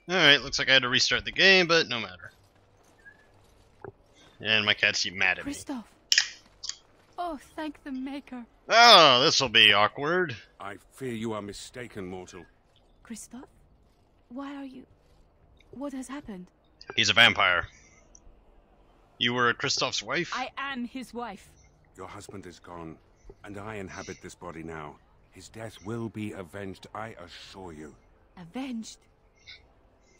Alright, looks like I had to restart the game, but no matter. And my cats keep mad at me. Christoph! Oh, thank the Maker. Oh, this'll be awkward. I fear you are mistaken, mortal. Christoph? Why are you... What has happened? He's a vampire. You were Christoph's wife? I am his wife. Your husband is gone, and I inhabit this body now. His death will be avenged, I assure you. Avenged?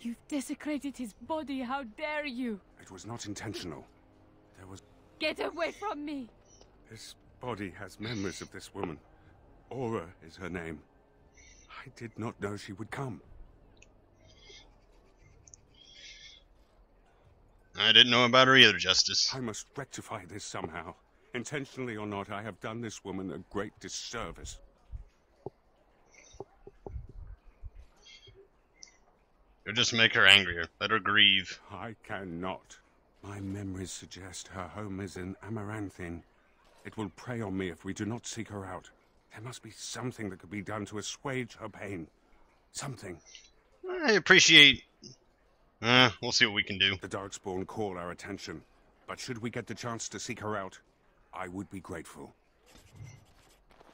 You've desecrated his body, how dare you? It was not intentional. There was... Get away from me! This body has memories of this woman. Aura is her name. I did not know she would come. I didn't know about her either, Justice. I must rectify this somehow. Intentionally or not, I have done this woman a great disservice. You'll just make her angrier. Let her grieve. I cannot. My memories suggest her home is in Amaranthin. It will prey on me if we do not seek her out. There must be something that could be done to assuage her pain. Something. I appreciate... we'll see what we can do. The Darkspawn call our attention, but should we get the chance to seek her out, I would be grateful.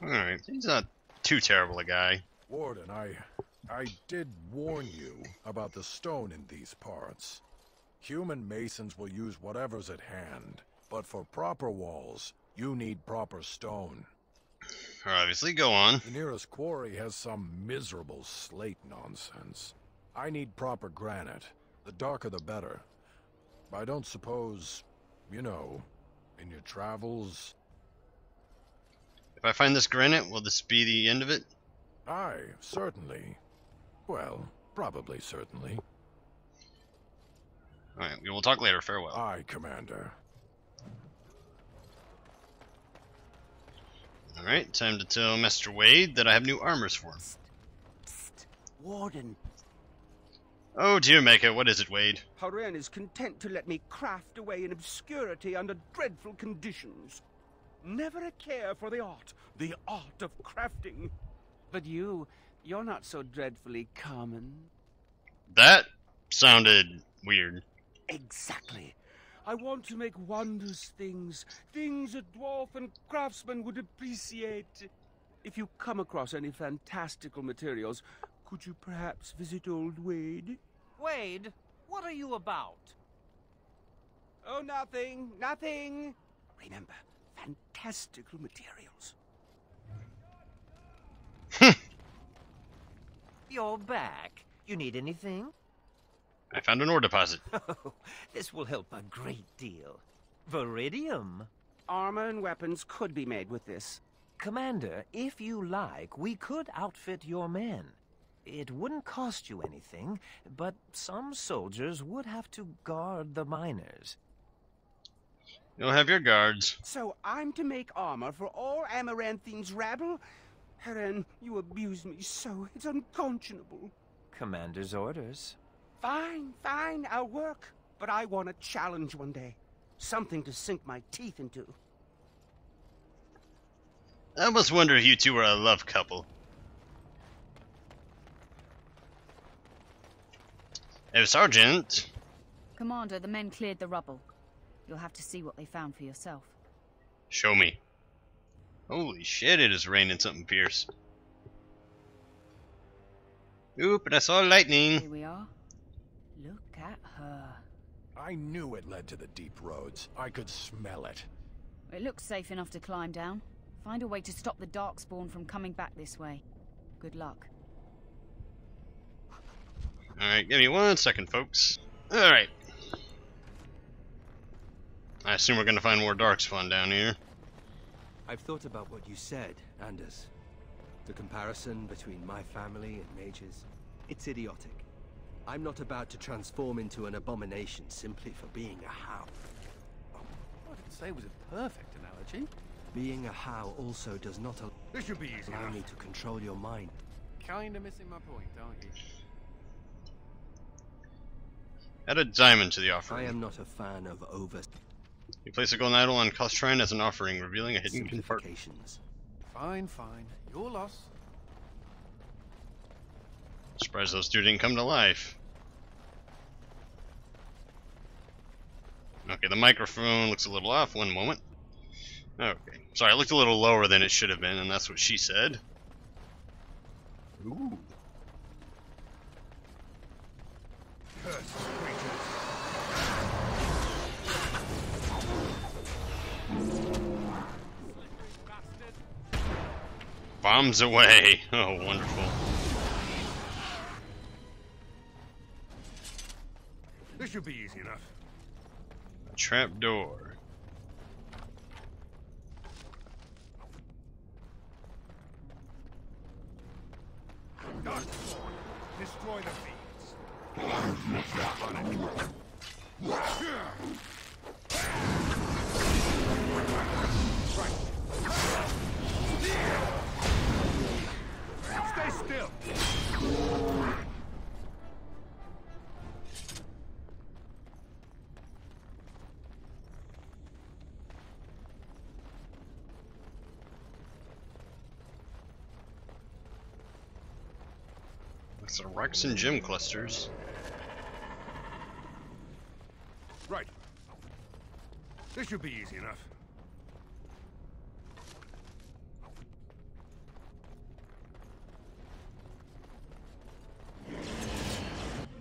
Alright, he's not too terrible a guy. Warden, I did warn you about the stone in these parts. Human masons will use whatever's at hand, but for proper walls, you need proper stone. Obviously, go on. The nearest quarry has some miserable slate nonsense. I need proper granite. The darker the better. I don't suppose, you know, in your travels... If I find this granite, will this be the end of it? Aye, certainly. Well, probably certainly. Alright, we will talk later. Farewell. Aye, Commander. Alright, time to tell Master Wade that I have new armors for him. Psst. Warden. Oh dear Mecha, what is it, Wade? Haren is content to let me craft away in obscurity under dreadful conditions. Never a care for the art of crafting. But you're not so dreadfully common. That sounded weird. Exactly. I want to make wondrous things, things a dwarf and craftsman would appreciate. If you come across any fantastical materials, could you perhaps visit old Wade? Wade, what are you about? Oh, nothing, nothing. Remember, fantastical materials. You're back. You need anything? I found an ore deposit. Oh, this will help a great deal. Viridium. Armor and weapons could be made with this. Commander, if you like, we could outfit your men. It wouldn't cost you anything, but some soldiers would have to guard the miners. You'll have your guards. So I'm to make armor for all Amaranthine's rabble? Haren, you abuse me so, it's unconscionable. Commander's orders. Fine, fine, I'll work. But I want a challenge one day. Something to sink my teeth into. I almost wonder if you two are a love couple. Hey, Sergeant. Commander, the men cleared the rubble. You'll have to see what they found for yourself. Show me. Holy shit, it is raining something fierce. Oop, and I saw lightning. Here we are. Look at her. I knew it led to the deep roads. I could smell it. It looks safe enough to climb down. Find a way to stop the Darkspawn from coming back this way. Good luck. Alright, give me 1 second, folks. Alright. I assume we're gonna find more Darkspawn down here. I've thought about what you said, Anders. The comparison between my family and mages. It's idiotic. I'm not about to transform into an abomination simply for being a How. I didn't say it was a perfect analogy. Being a How also does not This should be easy allow enough. me to control your mind. Kinda missing my point, aren't you? Add a diamond to the I offering. am not a fan of over You place a golden idol on Costrine as an offering, revealing a hidden part. simplifications. Fine, fine. Your loss. Surprised those two didn't come to life. Okay, the microphone looks a little off. One moment. Okay. Sorry, I looked a little lower than it should have been, and that's what she said. Ooh. Bombs away. Oh, wonderful. This should be easy enough. A trap door. Darkspawn, destroy the fiends. Stay still. It's the Rex and Gym clusters. Right. This should be easy enough.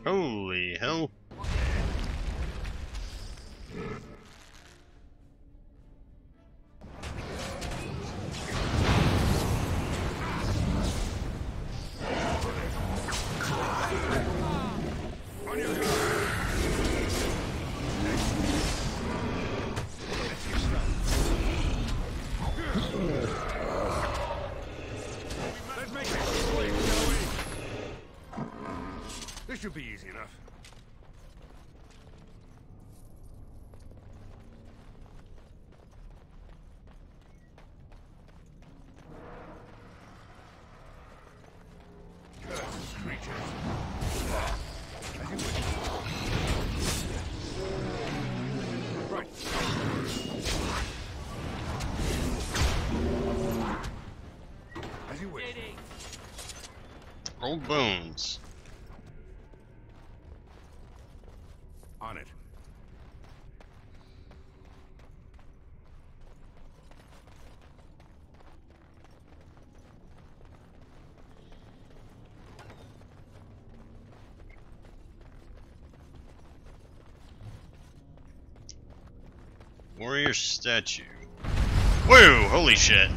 Holy hell. This should be easy enough. Cursed creatures. As you wish. Right. As you wish. Old bones. On it. Warrior statue. Whoa! Holy shit.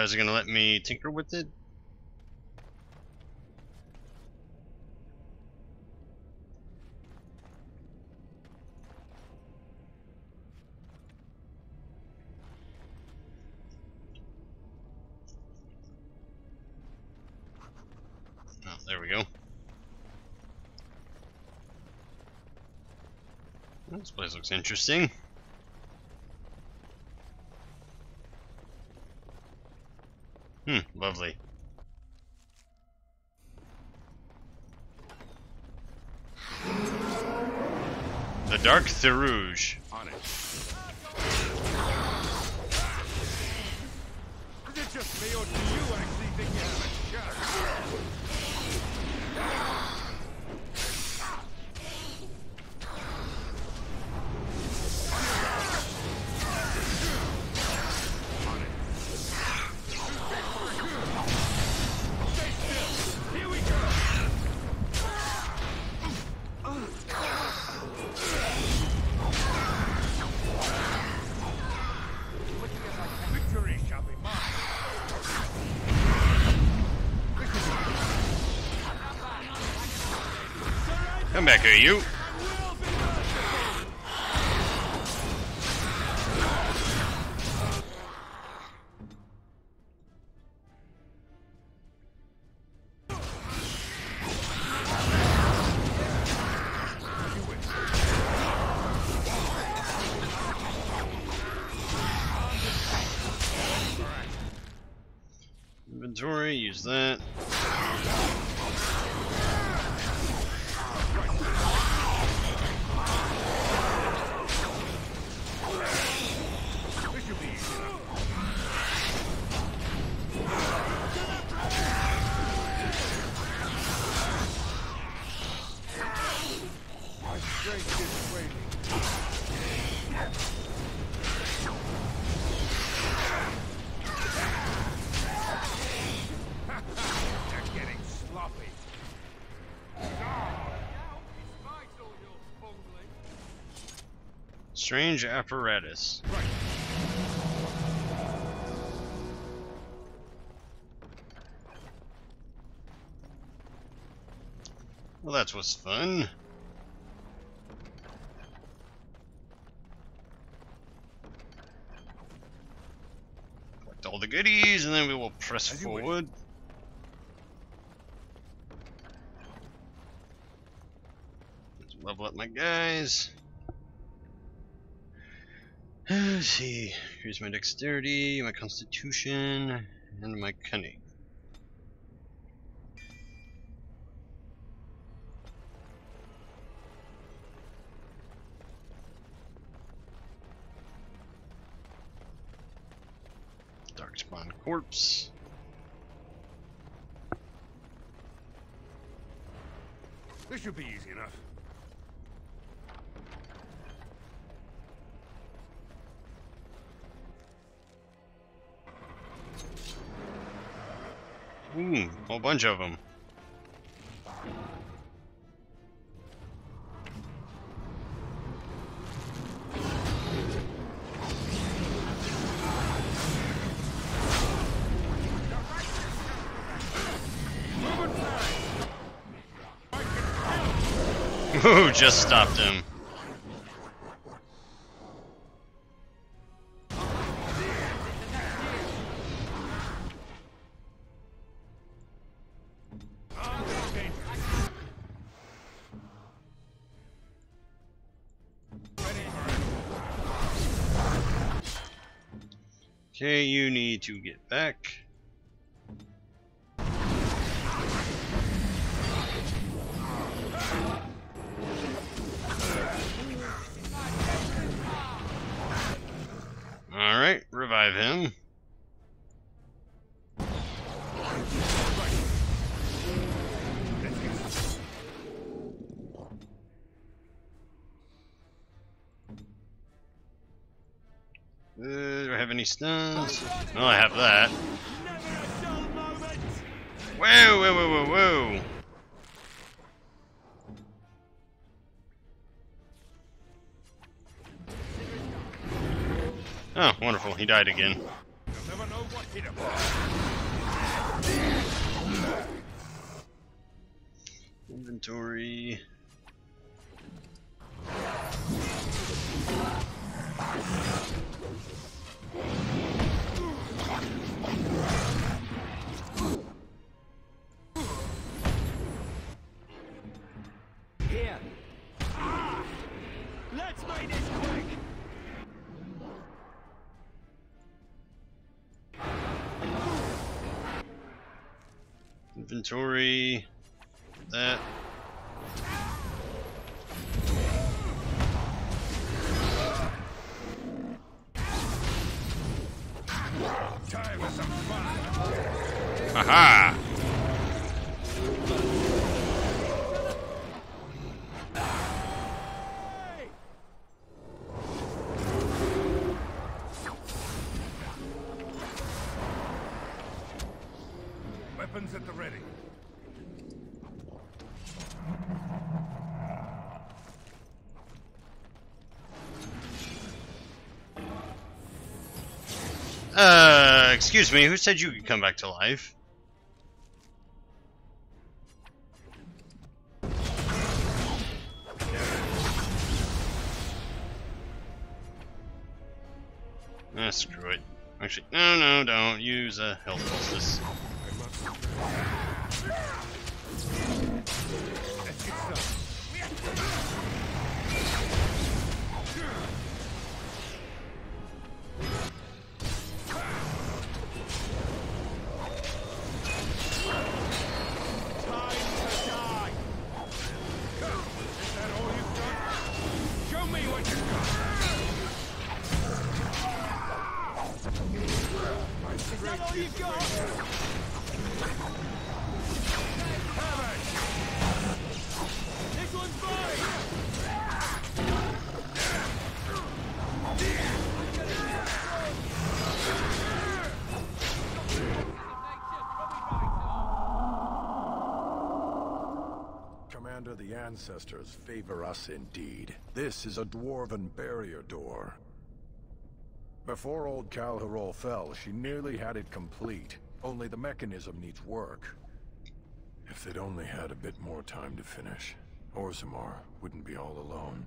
Is it gonna let me tinker with it? Oh, there we go. This place looks interesting. Lovely. The Dark Therouge. On it. Is it just me, or do you actually think you have a chance? Victory shall be mine. Come back here, you. Inventory, use that. Strange apparatus. Well, that was fun. Collect all the goodies, and then we will press forward. Let's level up my guys. Let's see. Here's my dexterity, my constitution, and my cunning. Darkspawn corpse. This should be easy enough. Ooh, whole bunch of them. Ooh, just stopped him. Okay, you need to get back. Alright, revive him. Do I have any stuns? Oh, I have that. Whoa, whoa, whoa, whoa, whoa. Oh, wonderful. He died again. Inventory. Here. Let's make this quick. Inventory. That. Time for some fun. Haha! Weapons at the ready. Excuse me, who said you could come back to life? Screw it. Actually, no, don't use a health poultice. Commander, the ancestors favor us indeed. This is a dwarven barrier door. Before old Calherol fell, she nearly had it complete. Only the mechanism needs work. If they'd only had a bit more time to finish, Orzammar wouldn't be all alone.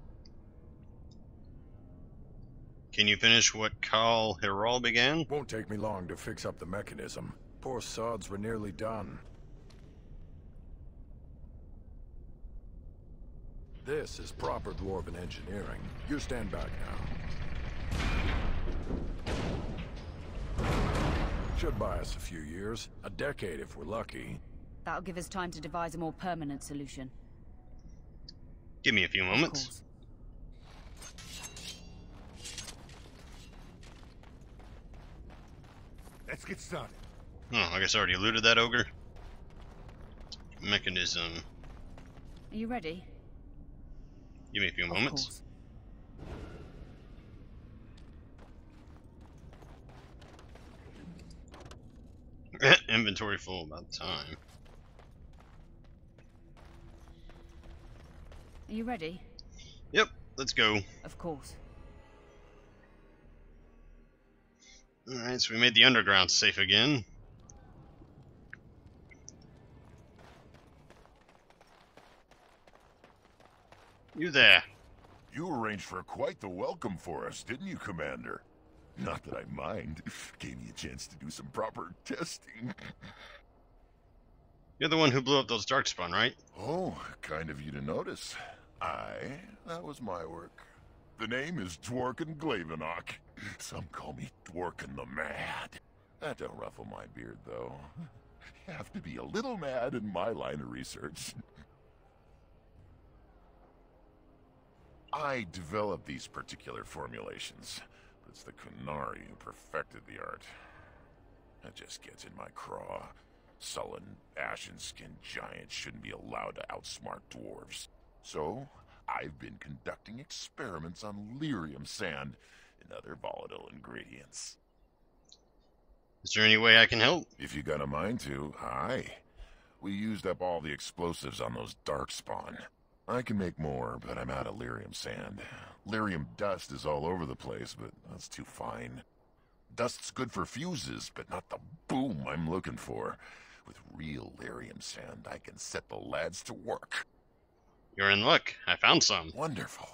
Can you finish what Khal Herol began? Won't take me long to fix up the mechanism. Poor sods were nearly done. This is proper dwarven engineering. You stand back now. Should buy us a few years. A decade if we're lucky. That'll give us time to devise a more permanent solution. Give me a few Of moments. course. Let's get started. Oh, I guess I already looted that ogre. Mechanism. Are you ready? Give me a few Of moments. course. Inventory full, about time. Are you ready? Yep, let's go. Of course. Alright, so we made the underground safe again. You there. You arranged for quite the welcome for us, didn't you, Commander? Not that I mind. Gave me a chance to do some proper testing. You're the one who blew up those darkspawn, right? Oh, kind of you to notice. That was my work. The name is Dworkin Glavenok. Some call me Dworkin the Mad. That don't ruffle my beard, though. You have to be a little mad in my line of research. I developed these particular formulations, but it's the Kunari who perfected the art. That just gets in my craw. Sullen, ashen-skinned giants shouldn't be allowed to outsmart dwarves. So, I've been conducting experiments on lyrium sand and other volatile ingredients. Is there any way I can help? If you got a mind to, aye. We used up all the explosives on those darkspawn. I can make more, but I'm out of lyrium sand. Lyrium dust is all over the place, but that's too fine. Dust's good for fuses, but not the boom I'm looking for. With real lyrium sand, I can set the lads to work. You're in luck. I found some. Wonderful.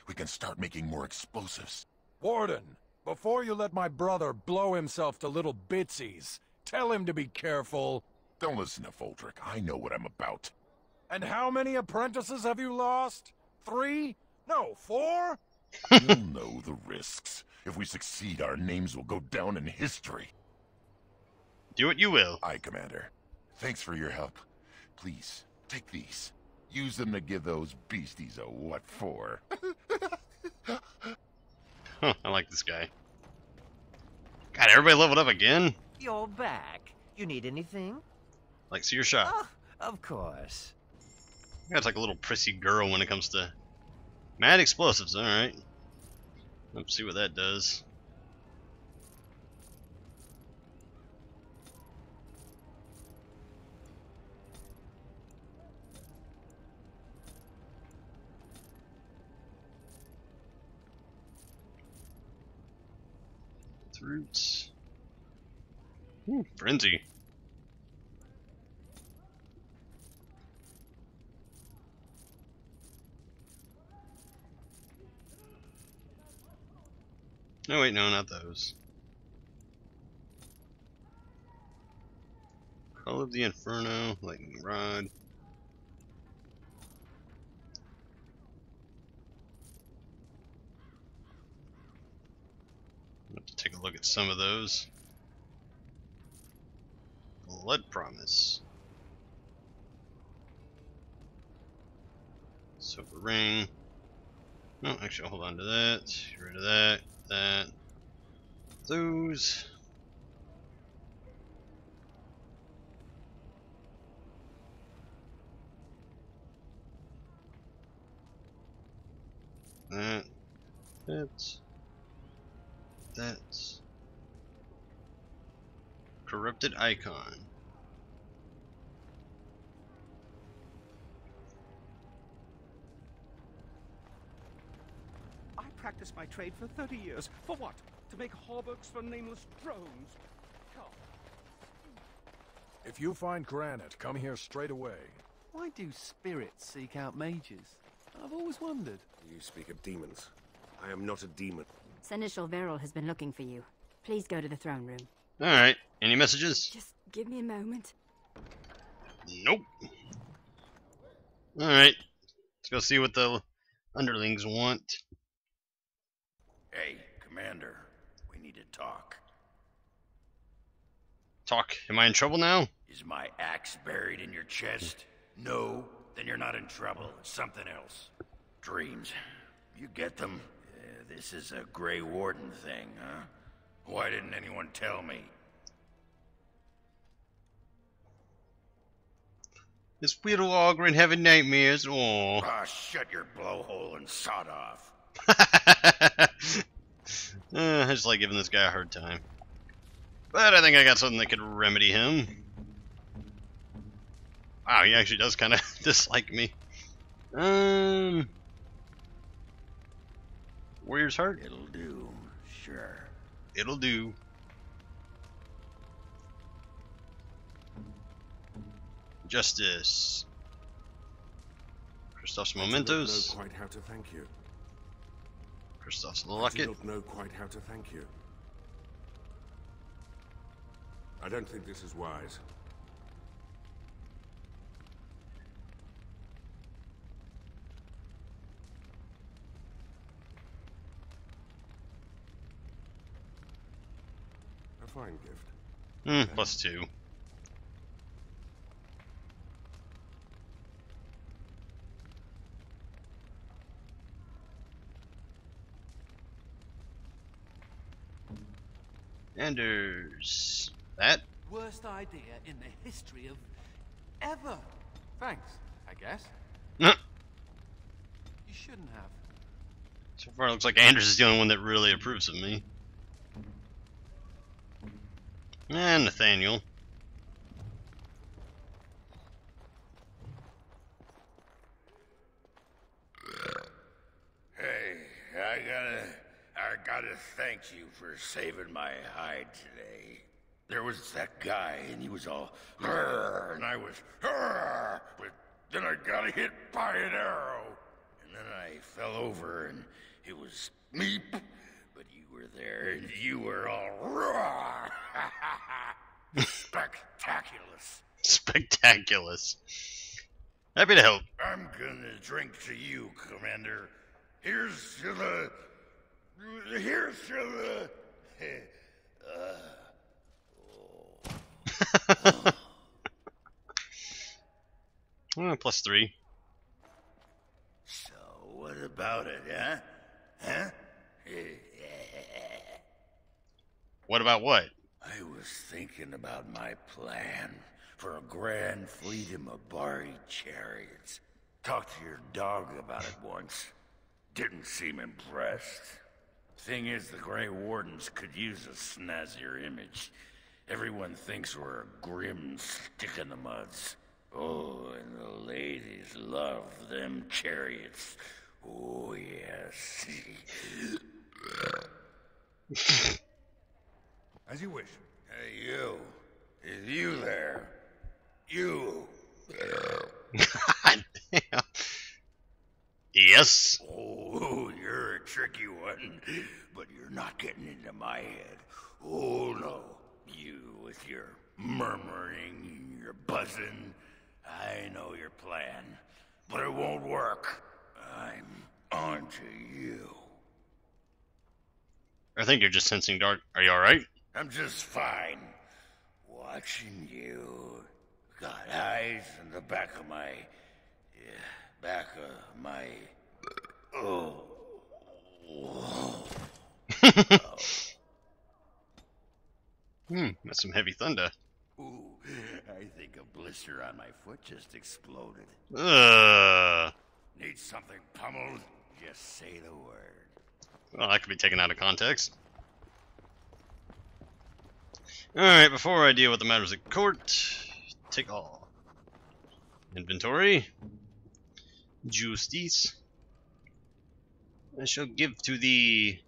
We can start making more explosives. Warden, before you let my brother blow himself to little bitsies, tell him to be careful. Don't listen to Foldrick. I know what I'm about. And how many apprentices have you lost? 3? No, 4? You'll know the risks. If we succeed, our names will go down in history. Do what you will. Aye, Commander. Thanks for your help. Please, take these. Use them to give those beasties a what for. Huh, I like this guy. God, everybody leveled up again? You're back. You need anything? Like, see your shot. Oh, of course. That's like a little prissy girl when it comes to mad explosives. Alright. Let's see what that does. Roots. Ooh, frenzy. No, wait, no, not those. Call of the Inferno, lightning rod. Let's take a look at some of those. Blood Promise. Silver Ring. No, actually, I'll hold on to that. Get rid of that. That. Those. That. That's corrupted icon. I practiced my trade for 30 years. For what? To make hauberks for nameless drones. Come. If you find granite, come here straight away. Why do spirits seek out mages? I've always wondered. You speak of demons. I am not a demon. Seneschal Verrill has been looking for you. Please go to the throne room. Alright, any messages? Just give me a moment. Nope. Alright, let's go see what the underlings want. Hey, Commander, we need to talk. Talk. Am I in trouble now? Is my axe buried in your chest? No? Then you're not in trouble. It's something else. Dreams. You get them? This is a Grey Warden thing, huh? Why didn't anyone tell me? This weird Ogren having nightmares. Aww. Ah, shut your blowhole and sod off. I just like giving this guy a hard time. But I think I got something that could remedy him. Wow, he actually does kind of dislike me. Warrior's Heart? It'll do, sure. It'll do. Justice. Christoph's mementos. I do not know quite how to thank you. Christoph's I do locket. not know quite how to thank you. I don't think this is wise. A fine gift. +2. Anders. That? Worst idea in the history of ever. Thanks, I guess. No. You shouldn't have. So far, it looks like Anders is the only one that really approves of me. And Nathaniel. Hey, I gotta thank you for saving my hide today. There was that guy, and he was all, and I was, but then I got hit by an arrow, and then I fell over, and it was meep, but you were there, and you were all, spectaculous. Spectaculous. Happy to help. I'm gonna drink to you, Commander. Here's to the... +3. So, what about it, huh? Huh? What about what? I was thinking about my plan for a grand freedom of Bari chariots. Talked to your dog about it once. Didn't seem impressed. Thing is, the Grey Wardens could use a snazzier image. Everyone thinks we're a grim stick-in-the-muds. Oh, and the ladies love them chariots. Oh, yes. As you wish. Hey, you. Is you there? You. God damn. Yes. Oh, you're a tricky one, but you're not getting into my head. Oh, no. You with your murmuring, you're buzzing. I know your plan, but it won't work. I'm onto you. I think you're just sensing dark. Are you alright? I'm just fine. Watching you. Got eyes in the back of my... Oh. That's some heavy thunder. Ooh, I think a blister on my foot just exploded. Need something pummeled? Just say the word. Well, that could be taken out of context. Alright, before I deal with the matters at court, take all. Inventory. Justice. I shall give to thee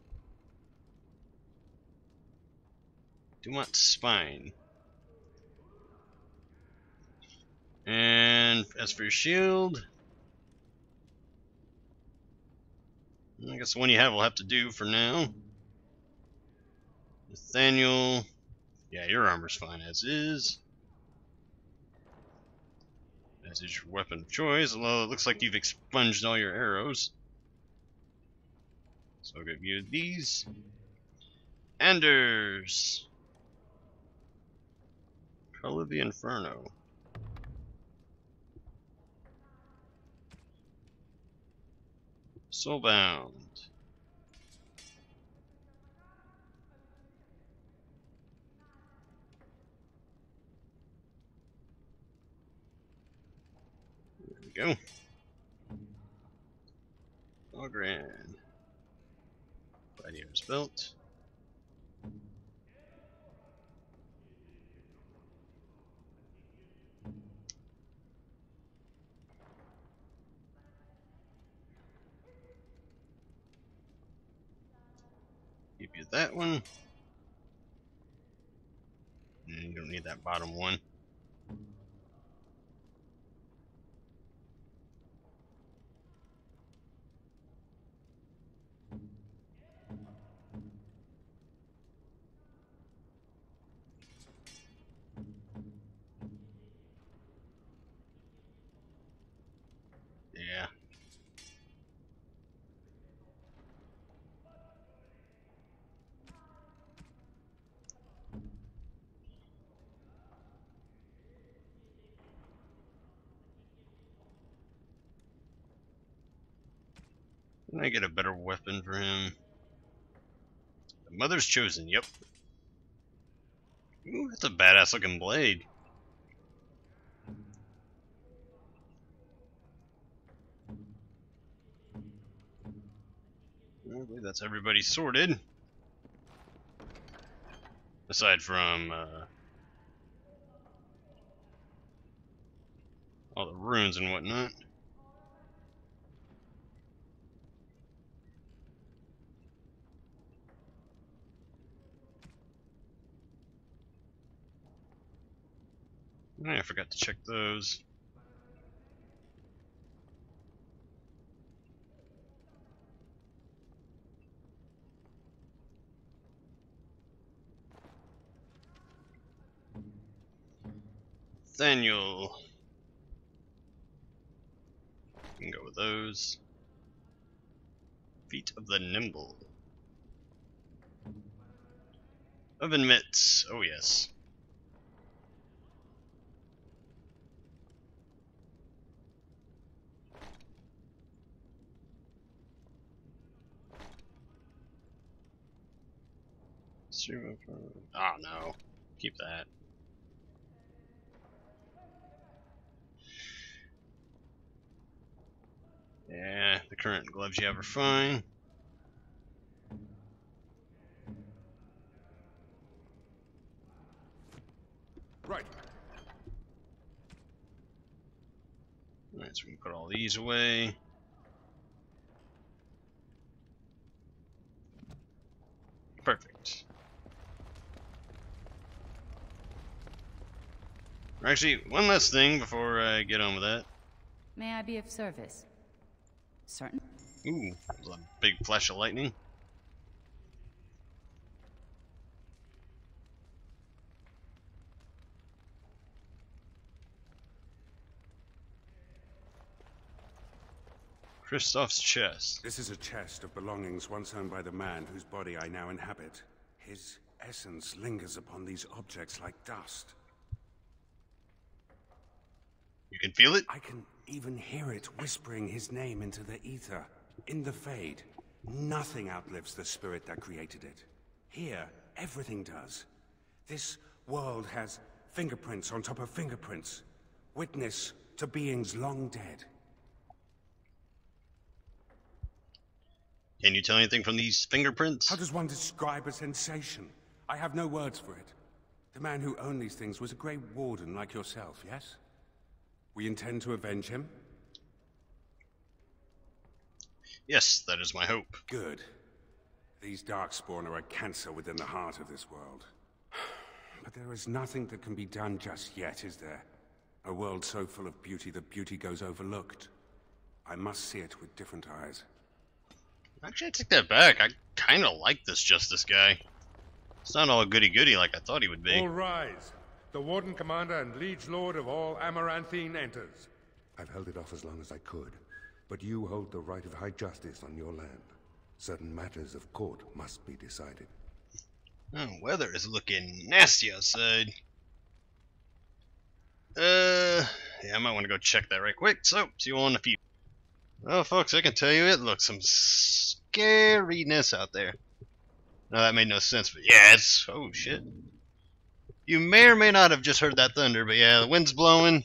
Dumont Spine. And as for your shield, I guess the one you have will have to do for now. Nathaniel, yeah, your armor's fine as is. As is your weapon of choice, although it looks like you've expunged all your arrows. So I'll give you these. Anders. Color of the Inferno. Soulbound. There we go. Ogran. Gladiator's Belt. Give you that one. And you don't need that bottom one. Yeah. Can I get a better weapon for him? The Mother's Chosen, yep. Ooh, that's a badass looking blade. I believe that's everybody sorted. Aside from all the runes and whatnot. I forgot to check those. Nathaniel. We can go with those. Feet of the Nimble. Oven mitts. Oh yes. Oh no. Keep that. Yeah, the current gloves you have are fine. Right. Alright, so we can put all these away. Perfect. Actually, one last thing before I get on with that. May I be of service? Certain? Ooh, there's a big flash of lightning. Kristoff's chest. This is a chest of belongings once owned by the man whose body I now inhabit. His essence lingers upon these objects like dust. You can feel it? I can even hear it whispering his name into the ether. In the Fade, nothing outlives the spirit that created it. Here, everything does. This world has fingerprints on top of fingerprints. Witness to beings long dead. Can you tell anything from these fingerprints? How does one describe a sensation? I have no words for it. The man who owned these things was a Grey Warden like yourself, yes? We intend to avenge him? Yes, that is my hope. Good. These Darkspawn are a cancer within the heart of this world. But there is nothing that can be done just yet, is there? A world so full of beauty that beauty goes overlooked. I must see it with different eyes. Actually, I take that back. I kind of like this Justice guy. It's not all goody-goody like I thought he would be. All rise. The Warden Commander and Liege Lord of all Amaranthine enters. I've held it off as long as I could, but you hold the right of high justice on your land. Certain matters of court must be decided. Oh, weather is looking nasty outside. Yeah, I might want to go check that right quick. So, see you all in a few. Well, folks, I can tell you it looks some scariness out there. No, that made no sense, but yeah, it's... oh, shit. You may or may not have just heard that thunder, but yeah, the wind's blowing.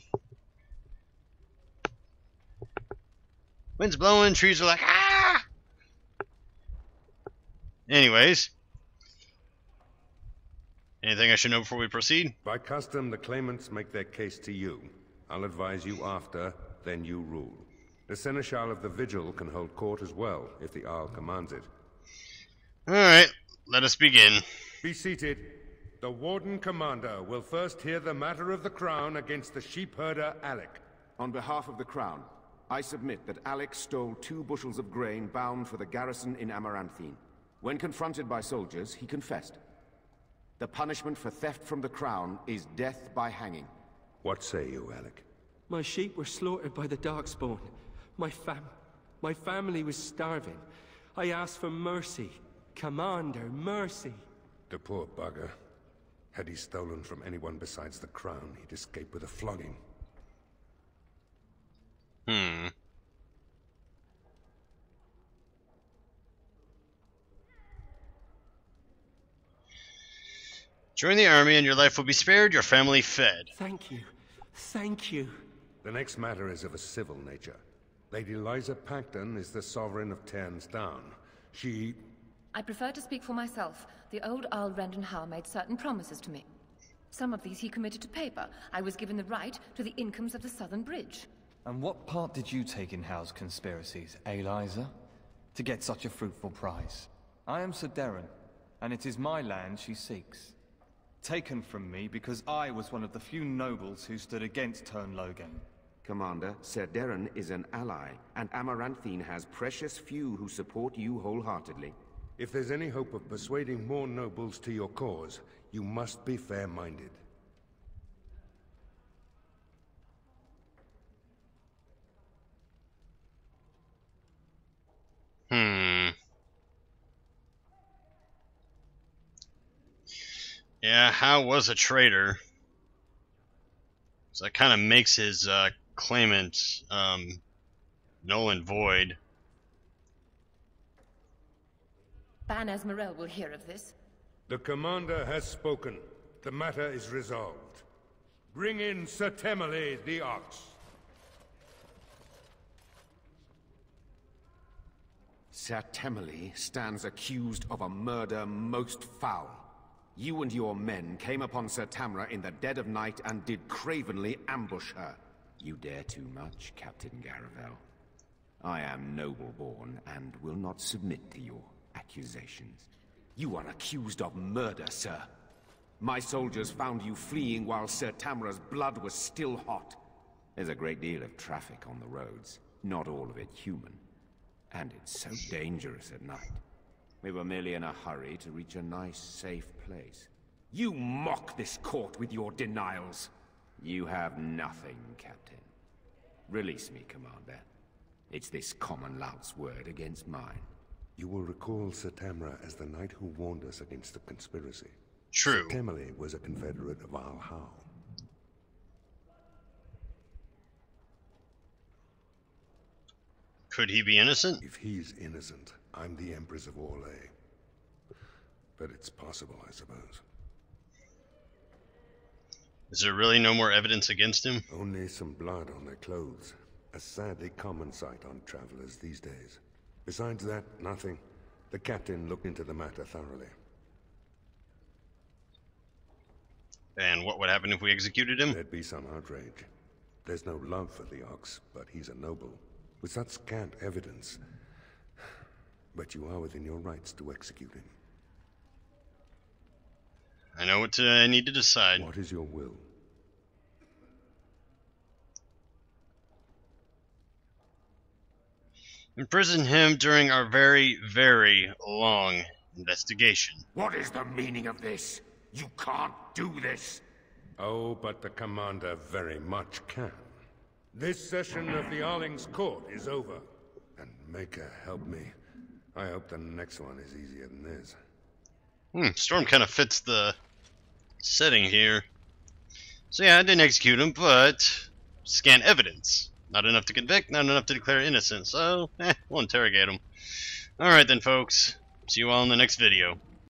Wind's blowing, trees are like, ah! Anyways. Anything I should know before we proceed? By custom, the claimants make their case to you. I'll advise you after, then you rule. The Seneschal of the Vigil can hold court as well, if the Arl commands it. Alright, let us begin. Be seated. The Warden Commander will first hear the matter of the Crown against the sheepherder Alec. On behalf of the Crown, I submit that Alec stole 2 bushels of grain bound for the garrison in Amaranthine. When confronted by soldiers, he confessed. The punishment for theft from the Crown is death by hanging. What say you, Alec? My sheep were slaughtered by the Darkspawn. My family was starving. I asked for mercy. Commander, mercy. The poor bugger. Had he stolen from anyone besides the Crown, he'd escape with a flogging. Join the army and your life will be spared, your family fed. Thank you. Thank you. The next matter is of a civil nature. Lady Liza Pacton is the sovereign of Terns Down. She... I prefer to speak for myself. The old Earl Rendon Howe made certain promises to me. Some of these he committed to paper. I was given the right to the incomes of the Southern Bridge. And what part did you take in Howe's conspiracies, Liza? To get such a fruitful prize? I am Sir Darren, and it is my land she seeks. Taken from me because I was one of the few nobles who stood against Turnlogan. Commander, Sir Darren is an ally, and Amaranthine has precious few who support you wholeheartedly. If there's any hope of persuading more nobles to your cause, you must be fair-minded. Yeah, Howe was a traitor. So that kind of makes his claimant null and void. Ban Esmerel will hear of this. The commander has spoken. The matter is resolved. Bring in Sir Temele the Ox. Sir Temele stands accused of a murder most foul. You and your men came upon Sir Tamra in the dead of night and did cravenly ambush her. You dare too much, Captain Garavel. I am noble-born and will not submit to your accusations. You are accused of murder, sir. My soldiers found you fleeing while Sir Tamra's blood was still hot. There's a great deal of traffic on the roads, not all of it human. And it's so dangerous at night. We were merely in a hurry to reach a nice, safe place. You mock this court with your denials. You have nothing, Captain. Release me, Commander. It's this common lout's word against mine. You will recall Sir Tamra as the knight who warned us against the conspiracy. True. Sir Tamra was a confederate of Al Howe. Could he be innocent? If he's innocent, I'm the Empress of Orlais. But it's possible, I suppose. Is there really no more evidence against him? Only some blood on their clothes. A sadly common sight on travelers these days. Besides that, nothing. The captain looked into the matter thoroughly. And what would happen if we executed him? There'd be some outrage. There's no love for the Ox, but he's a noble. With such scant evidence. But you are within your rights to execute him. I know what I need to decide. What is your will? Imprison him during our very, very long investigation. What is the meaning of this? You can't do this! Oh, but the commander very much can. This session of the Arling's court is over. And Maker, help me. I hope the next one is easier than this. Storm kind of fits the setting here. So yeah, I didn't execute him, but scant evidence. Not enough to convict, not enough to declare innocent, so we'll interrogate him. Alright then, folks. See you all in the next video.